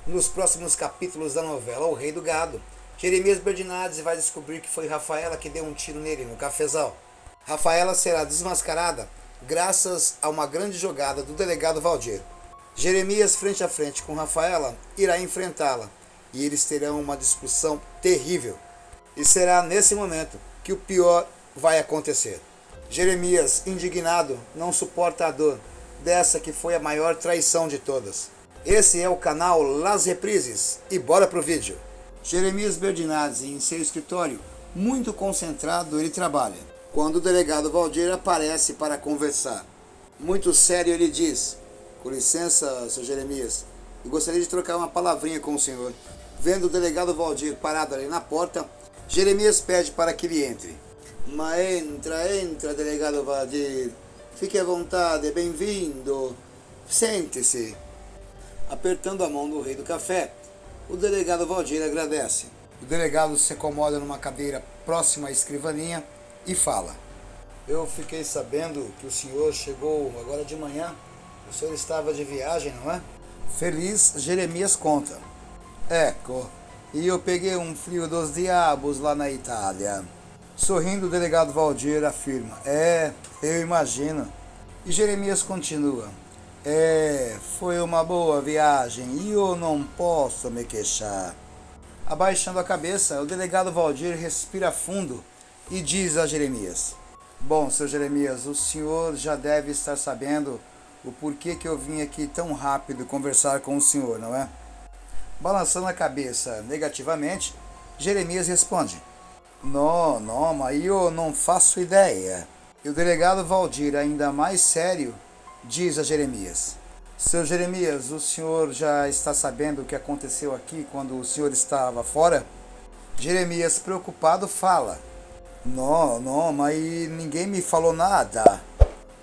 Nos próximos capítulos da novela O Rei do Gado, Jeremias Berdinazzi vai descobrir que foi Rafaela que deu um tiro nele no cafezal. Rafaela será desmascarada graças a uma grande jogada do delegado Valdir. Jeremias, frente a frente com Rafaela, irá enfrentá-la e eles terão uma discussão terrível. E será nesse momento que o pior vai acontecer. Jeremias, indignado, não suporta a dor dessa que foi a maior traição de todas. Esse é o canal Las Reprises e bora pro vídeo. Jeremias Berdinazzi, em seu escritório, muito concentrado, ele trabalha. Quando o delegado Valdir aparece para conversar, muito sério, ele diz: "Com licença, seu Jeremias, eu gostaria de trocar uma palavrinha com o senhor." Vendo o delegado Valdir parado ali na porta, Jeremias pede para que ele entre. "Mas entra, delegado Valdir. Fique à vontade, bem-vindo. Sente-se." Apertando a mão do rei do café, o delegado Valdir agradece. O delegado se acomoda numa cadeira próxima à escrivaninha e fala: "Eu fiquei sabendo que o senhor chegou agora de manhã. O senhor estava de viagem, não é?" Feliz, Jeremias conta: "Ecco, e eu peguei um frio dos diabos lá na Itália." Sorrindo, o delegado Valdir afirma: eu imagino." E Jeremias continua: Foi uma boa viagem e eu não posso me queixar." Abaixando a cabeça, o delegado Valdir respira fundo e diz a Jeremias: "Bom, seu Jeremias, o senhor já deve estar sabendo o porquê que eu vim aqui tão rápido conversar com o senhor, não é?" Balançando a cabeça negativamente, Jeremias responde: Não, mas eu não faço ideia." E o delegado Valdir, ainda mais sério, diz a Jeremias: "Seu Jeremias, o senhor já está sabendo o que aconteceu aqui quando o senhor estava fora?" Jeremias, preocupado, fala: Não, mas ninguém me falou nada."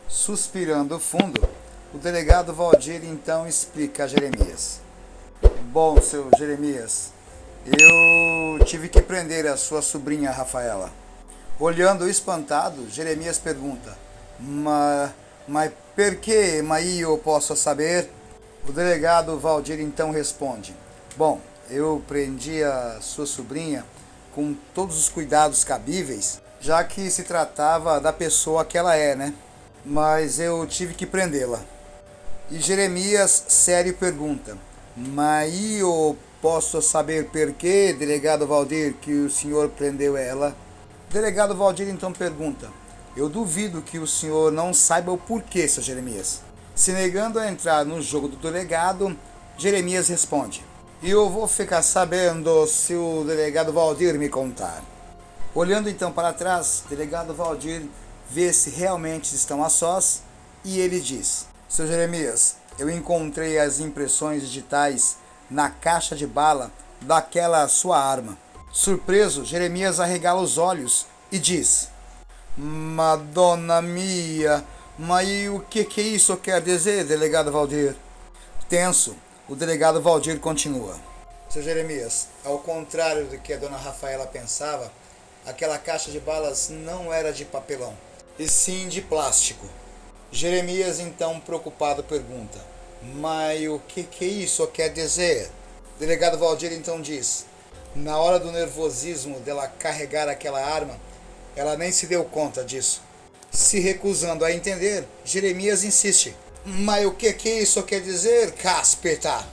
Suspirando fundo, o delegado Valdir então explica a Jeremias: "Bom, seu Jeremias, eu tive que prender a sua sobrinha Rafaela." Olhando espantado, Jeremias pergunta: Mas por que, mas eu posso saber?" O delegado Valdir então responde: "Bom, eu prendi a sua sobrinha com todos os cuidados cabíveis, já que se tratava da pessoa que ela é, né? Mas eu tive que prendê-la." E Jeremias, sério, pergunta: "Mas eu posso saber por que, delegado Valdir, que o senhor prendeu ela?" O delegado Valdir então pergunta: "Eu duvido que o senhor não saiba o porquê, seu Jeremias." Se negando a entrar no jogo do delegado, Jeremias responde: "Eu vou ficar sabendo se o delegado Valdir me contar." Olhando então para trás, o delegado Valdir vê se realmente estão a sós e ele diz: "Seu Jeremias, eu encontrei as impressões digitais na caixa de bala daquela sua arma." Surpreso, Jeremias arregala os olhos e diz: "Madonna mia, mas o que isso quer dizer, delegado Valdir?" Tenso, o delegado Valdir continua: "Seu Jeremias, ao contrário do que a dona Rafaela pensava, aquela caixa de balas não era de papelão, e sim de plástico." Jeremias, então preocupado, pergunta: "Mas o que isso quer dizer?" O delegado Valdir então diz: "Na hora do nervosismo dela carregar aquela arma, ela nem se deu conta disso." Se recusando a entender, Jeremias insiste: "Mas o que isso quer dizer, cáspita?"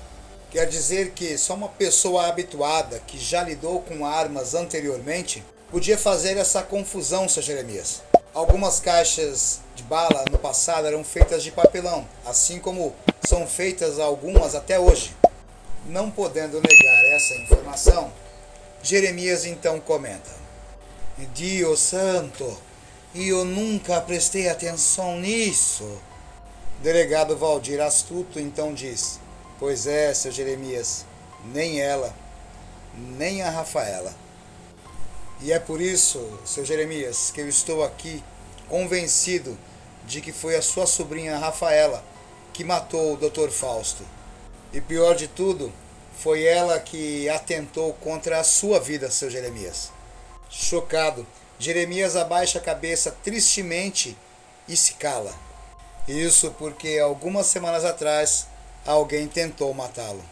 "Quer dizer que só uma pessoa habituada, que já lidou com armas anteriormente, podia fazer essa confusão, seu Jeremias. Algumas caixas de bala no passado eram feitas de papelão, assim como são feitas algumas até hoje." Não podendo negar essa informação, Jeremias então comenta: "Dio santo, eu nunca prestei atenção nisso." O delegado Valdir, astuto, então diz: "Pois é, seu Jeremias, nem ela, nem a Rafaela. E é por isso, seu Jeremias, que eu estou aqui convencido de que foi a sua sobrinha Rafaela que matou o Dr. Fausto. E pior de tudo, foi ela que atentou contra a sua vida, seu Jeremias." Chocado, Jeremias abaixa a cabeça tristemente e se cala. Isso porque algumas semanas atrás alguém tentou matá-lo.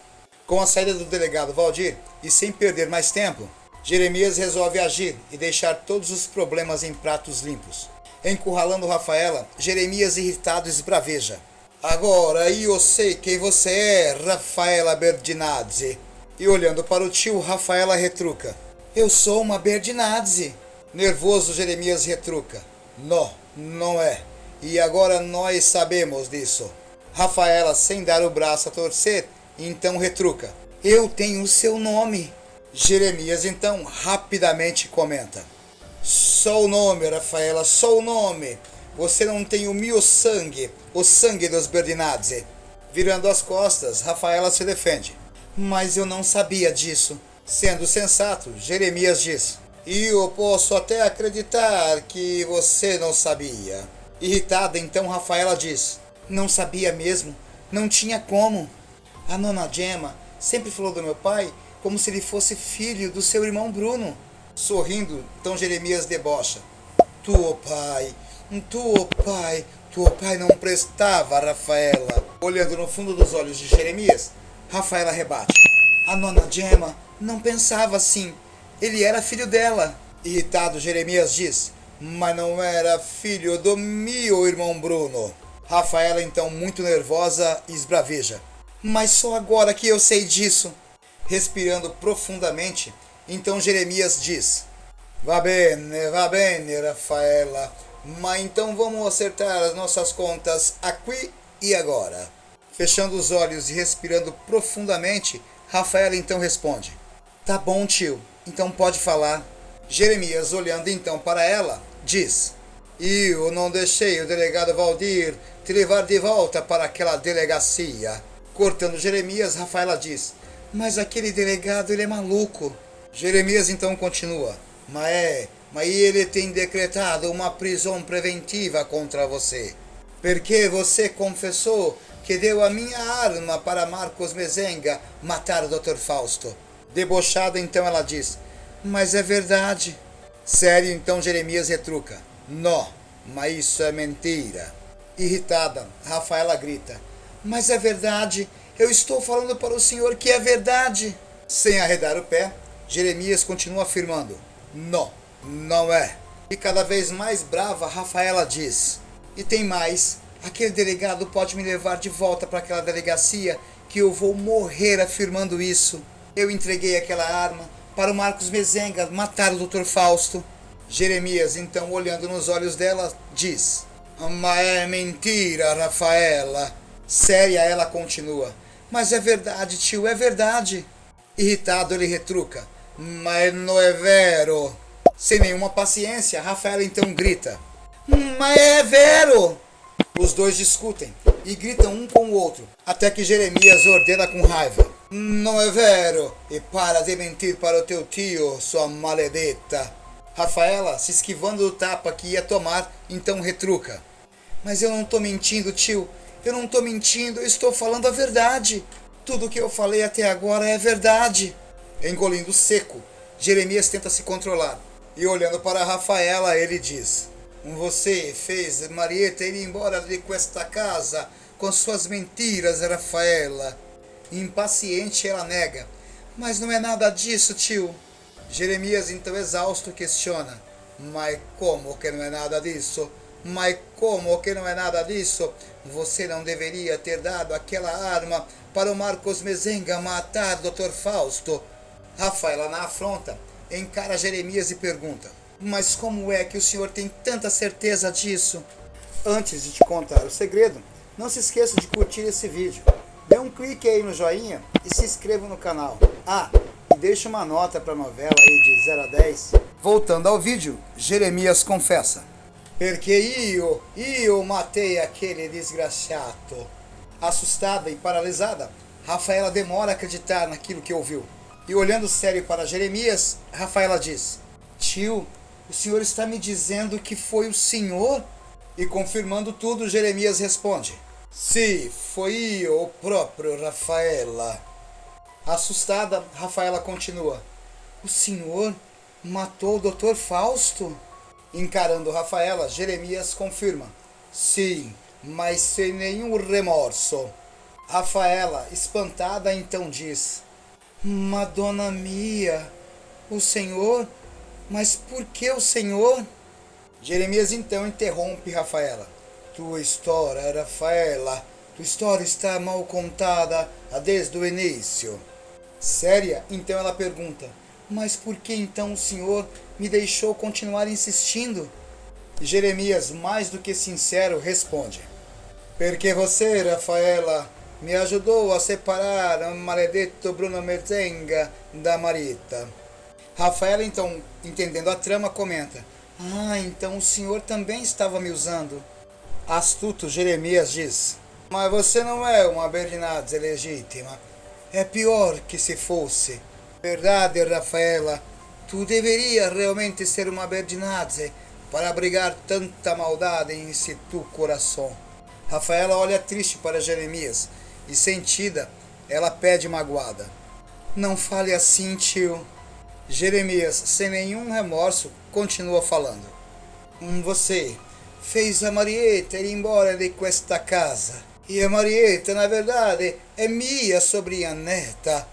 Com a saída do delegado Valdir, e sem perder mais tempo, Jeremias resolve agir e deixar todos os problemas em pratos limpos. Encurralando Rafaela, Jeremias irritado esbraveja. Agora eu sei quem você é, Rafaela Berdinazzi. E olhando para o tio, Rafaela retruca. Eu sou uma Berdinazzi. Nervoso, Jeremias retruca. Não, não é. E agora nós sabemos disso. Rafaela, sem dar o braço a torcer, então retruca. Eu tenho o seu nome. Jeremias então rapidamente comenta. Só o nome, Rafaela, só o nome. Você não tem o sangue dos Berdinazzi. Virando as costas, Rafaela se defende. Mas eu não sabia disso. Sendo sensato, Jeremias diz. E eu posso até acreditar que você não sabia. Irritada, então Rafaela diz. Não sabia mesmo, não tinha como. A nona Gemma sempre falou do meu pai como se ele fosse filho do seu irmão Bruno. Sorrindo, então Jeremias debocha. Tuo pai não prestava, Rafaela. Olhando no fundo dos olhos de Jeremias, Rafaela rebate. A nona Gemma não pensava assim. Ele era filho dela. Irritado, Jeremias diz. Mas não era filho do meu irmão Bruno. Rafaela, então, muito nervosa, esbraveja. Mas só agora que eu sei disso. Respirando profundamente, então Jeremias diz. Va bene, Rafaela. Mas então vamos acertar as nossas contas aqui e agora. Fechando os olhos e respirando profundamente, Rafaela então responde. Tá bom, tio. Então pode falar. Jeremias, olhando então para ela, diz. Eu não deixei o delegado Valdir te levar de volta para aquela delegacia. Cortando Jeremias, Rafaela diz. Mas aquele delegado, ele é maluco. Jeremias então continua. Mas ele tem decretado uma prisão preventiva contra você. Porque você confessou que deu a minha arma para Marcos Mezenga matar o Dr. Fausto. Debochada, então ela diz. Mas é verdade. Sério, então Jeremias retruca. Não, mas isso é mentira. Irritada, Rafaela grita. Mas é verdade. Eu estou falando para o senhor que é verdade. Sem arredar o pé, Jeremias continua afirmando. Não, não é. E cada vez mais brava, Rafaela diz. E tem mais. Aquele delegado pode me levar de volta para aquela delegacia que eu vou morrer afirmando isso. Eu entreguei aquela arma para o Marcos Mezenga matar o Dr. Fausto. Jeremias, então, olhando nos olhos dela, diz. Mas é mentira, Rafaela. Séria, ela continua. Mas é verdade, tio, é verdade. Irritado, ele retruca. Mas não é vero. Sem nenhuma paciência, Rafaela então grita. Mas é vero. Os dois discutem e gritam um com o outro, até que Jeremias ordena com raiva. Não é vero. E para de mentir para o teu tio, sua maledeta. Rafaela, se esquivando do tapa que ia tomar, então retruca. Mas eu não estou mentindo, tio. Eu não estou mentindo, eu estou falando a verdade. Tudo o que eu falei até agora é verdade. Engolindo seco, Jeremias tenta se controlar. E olhando para Rafaela, ele diz. Você fez Marieta ir embora de esta casa com suas mentiras, Rafaela. Impaciente, ela nega. Mas não é nada disso, tio. Jeremias, então exausto, questiona. Mas como que não é nada disso? Mas como que não é nada disso? Você não deveria ter dado aquela arma para o Marcos Mezenga matar Dr. Fausto. Rafaela, na afronta, encara Jeremias e pergunta. Mas como é que o senhor tem tanta certeza disso? Antes de te contar o segredo, não se esqueça de curtir esse vídeo. Dê um clique aí no joinha e se inscreva no canal. E deixe uma nota para a novela aí de 0 a 10. Voltando ao vídeo, Jeremias confessa. Porque eu matei aquele desgraçado. Assustada e paralisada, Rafaela demora a acreditar naquilo que ouviu. E olhando sério para Jeremias, Rafaela diz. Tio, o senhor está me dizendo que foi o senhor? E confirmando tudo, Jeremias responde. Sim, foi eu, o próprio Rafaela. Assustada, Rafaela continua. O senhor matou o Dr. Fausto? Encarando Rafaela, Jeremias confirma. Sim, mas sem nenhum remorso. Rafaela, espantada, então diz: Madonna mia, o Senhor? Mas por que o Senhor? Jeremias então interrompe Rafaela. Tua história, Rafaela, tua história está mal contada desde o início. Séria, então ela pergunta: Mas por que então o Senhor me deixou continuar insistindo? Jeremias, mais do que sincero, responde: Porque você, Rafaela, me ajudou a separar o maledetto Bruno Mezenga da Marita. Rafaela, então, entendendo a trama, comenta: então o senhor também estava me usando. Astuto, Jeremias diz: Mas você não é uma Berdinazzi legítima. É pior que se fosse. Verdade, Rafaela, tu deveria realmente ser uma Berdinazzi para abrigar tanta maldade em si tu coração. Rafaela olha triste para Jeremias e, sentida, ela pede magoada: Não fale assim, tio. Jeremias, sem nenhum remorso, continua falando: Você fez a Marieta ir embora de questa casa. E a Marieta, na verdade, é minha sobrinha neta,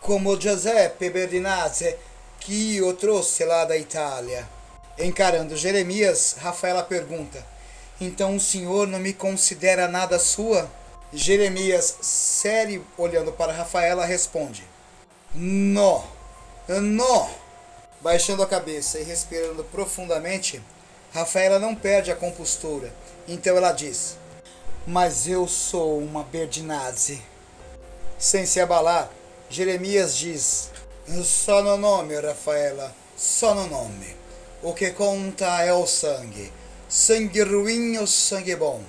como Giuseppe Berdinazzi, que eu trouxe lá da Itália. Encarando Jeremias, Rafaela pergunta: Então o senhor não me considera nada sua? Jeremias, sério, olhando para Rafaela, responde: Não, não. Baixando a cabeça e respirando profundamente, Rafaela não perde a compostura. Então ela diz: Mas eu sou uma Berdinazzi. Sem se abalar, Jeremias diz: Só no nome, Rafaela, só no nome. O que conta é o sangue. Sangue ruim ou sangue bom?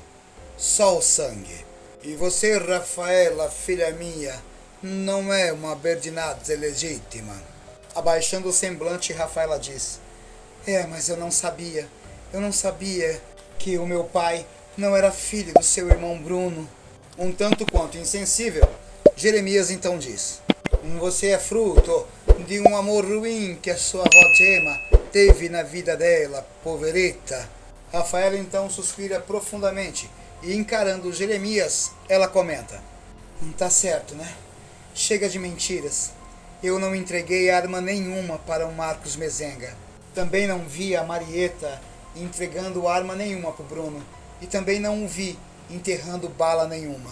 Só o sangue. E você, Rafaela, filha minha, não é uma Berdinazzi legítima. Abaixando o semblante, Rafaela diz: Mas eu não sabia. Eu não sabia que o meu pai não era filho do seu irmão Bruno. Um tanto quanto insensível, Jeremias então diz: Você é fruto de um amor ruim que a sua avó Gemma teve na vida dela, povereta. Rafaela então suspira profundamente e, encarando Jeremias, ela comenta: Tá certo, né? Chega de mentiras. Eu não entreguei arma nenhuma para o Marcos Mezenga. Também não vi a Marieta entregando arma nenhuma para o Bruno. E também não o vi enterrando bala nenhuma.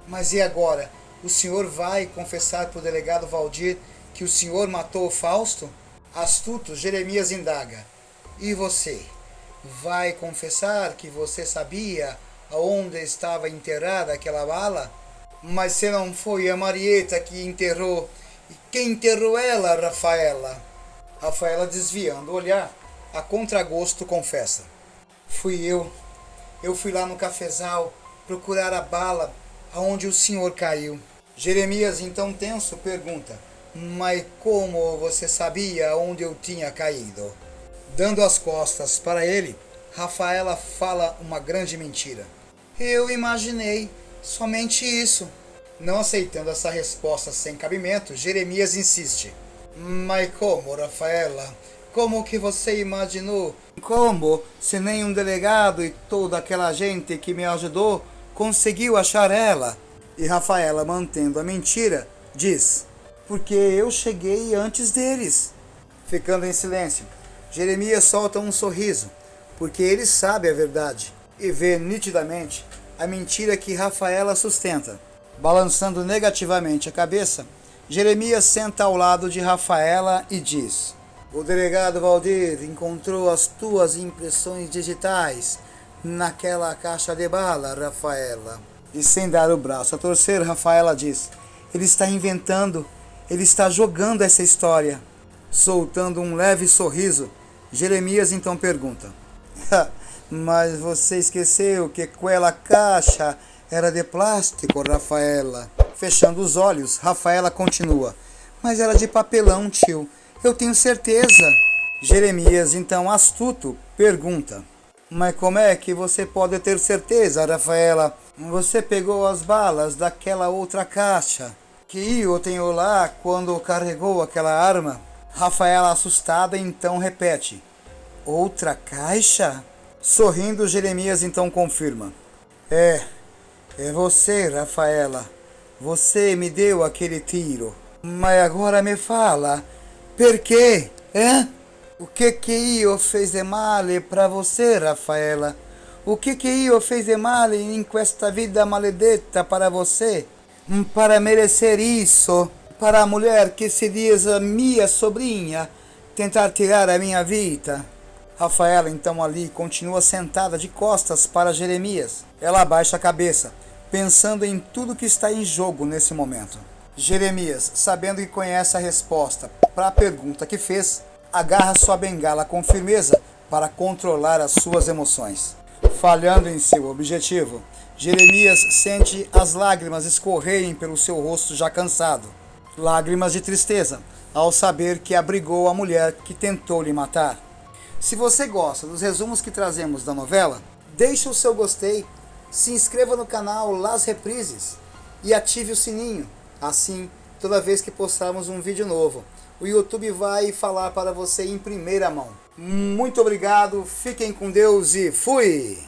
Mas e agora? O senhor vai confessar para o delegado Valdir que o senhor matou o Fausto? Astuto, Jeremias indaga: E você? Vai confessar que você sabia aonde estava enterrada aquela bala? Mas se não foi a Marieta que enterrou, e quem enterrou ela, Rafaela? Rafaela, desviando o olhar, a contragosto confessa: Fui eu. Eu fui lá no cafezal procurar a bala aonde o senhor caiu. Jeremias, então tenso, pergunta: Mas como você sabia onde eu tinha caído? Dando as costas para ele, Rafaela fala uma grande mentira: Eu imaginei, somente isso. Não aceitando essa resposta sem cabimento, Jeremias insiste: Mas como, Rafaela? Como que você imaginou? Como, se nem um delegado e toda aquela gente que me ajudou conseguiu achar ela? E Rafaela, mantendo a mentira, diz: Porque eu cheguei antes deles. Ficando em silêncio, Jeremias solta um sorriso, porque ele sabe a verdade e vê nitidamente a mentira que Rafaela sustenta. Balançando negativamente a cabeça, Jeremias senta ao lado de Rafaela e diz: O delegado Valdir encontrou as tuas impressões digitais naquela caixa de bala, Rafaela. E sem dar o braço a torcer, Rafaela diz: Ele está inventando, ele está jogando essa história. Soltando um leve sorriso, Jeremias então pergunta: Mas você esqueceu que aquela caixa era de plástico, Rafaela? Fechando os olhos, Rafaela continua: Mas era de papelão, tio. Eu tenho certeza. Jeremias, então astuto, pergunta: Mas como é que você pode ter certeza, Rafaela? Você pegou as balas daquela outra caixa que eu tenho lá quando carregou aquela arma? Rafaela, assustada, então repete: Outra caixa? Sorrindo, Jeremias então confirma: É você, Rafaela. Você me deu aquele tiro. Mas agora me fala, perché? O que io fiz de male para você, Rafaela? O que io fiz de male em questa vida maledetta para você? Para merecer isso, para a mulher que se diz a minha sobrinha tentar tirar a minha vida. Rafaela então ali continua sentada de costas para Jeremias. Ela abaixa a cabeça, pensando em tudo que está em jogo nesse momento. Jeremias, sabendo que conhece a resposta para a pergunta que fez, agarra sua bengala com firmeza para controlar as suas emoções. Falhando em seu objetivo, Jeremias sente as lágrimas escorrerem pelo seu rosto já cansado. Lágrimas de tristeza, ao saber que abrigou a mulher que tentou lhe matar. Se você gosta dos resumos que trazemos da novela, deixe o seu gostei, se inscreva no canal Las Reprises e ative o sininho. Assim, toda vez que postarmos um vídeo novo, o YouTube vai falar para você em primeira mão. Muito obrigado, fiquem com Deus e fui!